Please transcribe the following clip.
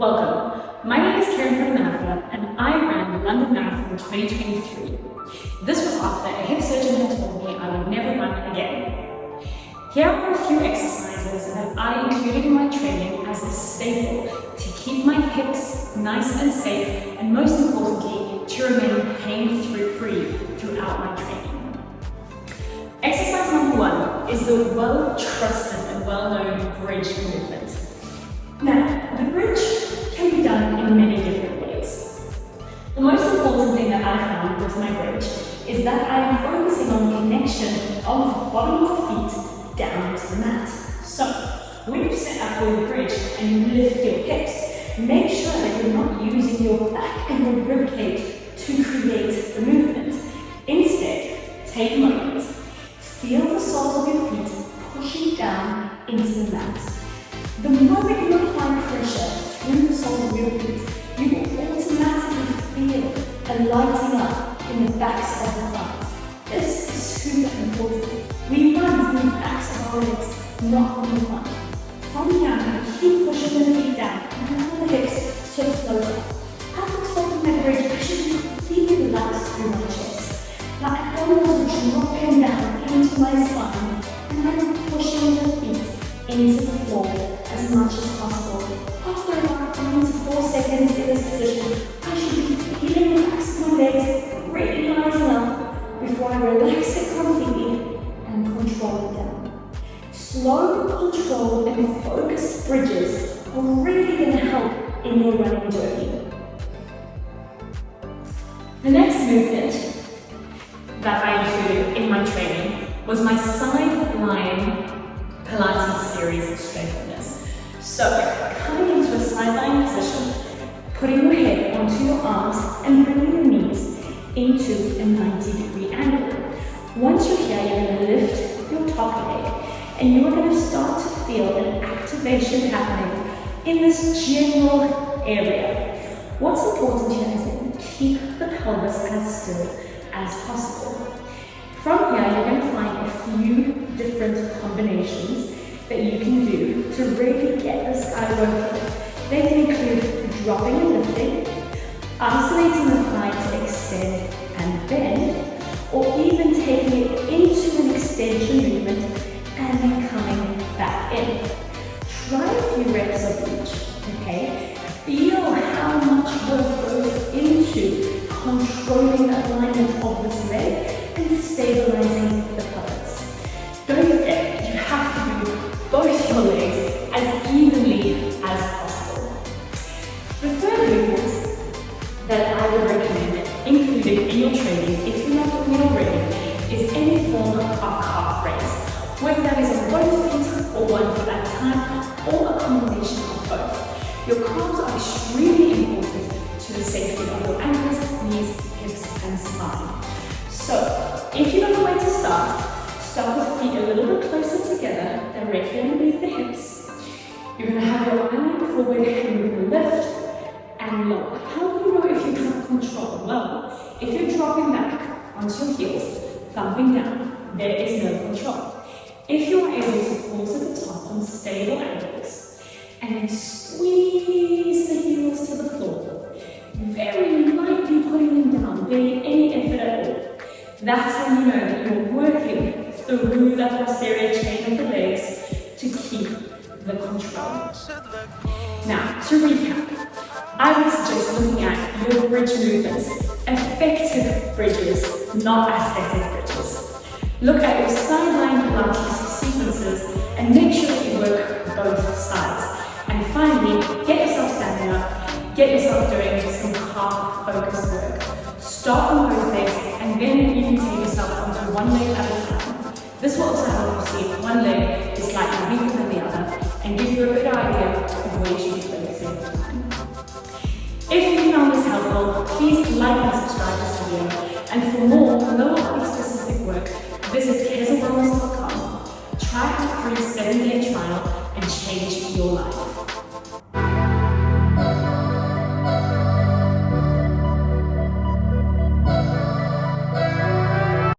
Welcome. My name is Karen and I ran the London Marathon in 2023. This was after a hip surgeon had told me I would never run again. Here are a few exercises that I included in my training as a staple to keep my hips nice and safe, and most importantly, to remain pain-free throughout my training. Exercise number 1 is the well-trusted and well-known bridge movement. Now, the bridge can be done in many different ways. The most important thing that I found with my bridge is that I am focusing on the connection of the bottom of the feet down to the mat. So, when you sit up with the bridge and you lift your hips, make sure that you're not using your back and your ribcage to create the movement. Instead, take a moment. Feel the soles of your feet pushing down into the mat. The moment you apply pressure through the soles of your feet, you will automatically feel a lighting up in the backs of the thighs. This is super important. We run from the backs of our legs, not from the front. From here, keep pushing the feet down and allow the hips to float up. At the top of my bridge, I should be completely relaxed through my chest. Now, I don't want to dropping down into my spine, and I'm pushing the feet into the floor as much as possible. After about 3 to 4 seconds in this position, I should be feeling the backs of my legs really lighten up before I relax it completely and control it down. Slow, controlled, and focused bridges are really going to help in your running journey. The next movement that I included in my training was my side lying Pilates series of strengtheners. So, coming into a side lying position, putting your head onto your arms and bringing your knees into a 90-degree angle. Once you're here, you're going to lift your top leg and you are going to start to feel an activation happening in this general area. What's important here is that you keep the pelvis as still as possible. From here, you're going to find a few different combinations that you can do to really get this guy working. They can include dropping and lifting, isolating the thigh to extend and bend, or even taking it into an extension movement and then coming back in. Try a few reps of each, okay? Feel how much work goes into controlling the alignment of this leg and stabilizing the pelvis. Don't forget, you have to do both your legs as evenly as possible. The third movement that I would recommend including in your training, if you're not doing it already, is any form of calf raise. Whether that is on both feet or one foot at a time, or a combination of both. Your calves are extremely important to the safety of your ankles, knees, hips, and spine. So, if you don't know where to start with feet a little bit closer together, directly underneath the hips. You're going to have your eye line forward and you're going to lift and lower. How do you know if you have control? Well, if you're dropping back onto your heels, thumping down, there is no control. If you're able to pause at the top on stable ankles and then squeeze the heels to the floor, very lightly putting them down, barely any effort at all, that's when you know that you're working through the posterior chain of the legs to keep the control. Now, to recap, I would suggest looking at your bridge movements, effective bridges, not aesthetic bridges. Look at your sideline Pilates sequences and make sure that you work both sides. And finally, get yourself standing up, get yourself doing some calf focused work. Start on both legs and then you can take yourself onto one leg at a time. This will also help you see if one leg is slightly weaker than the other and give you a better idea of where you should be focusing at the time. If you found this helpful, please like and subscribe to this video. And for more lower body specific work, visit kesawellness.com. Try a free 7-day trial and change your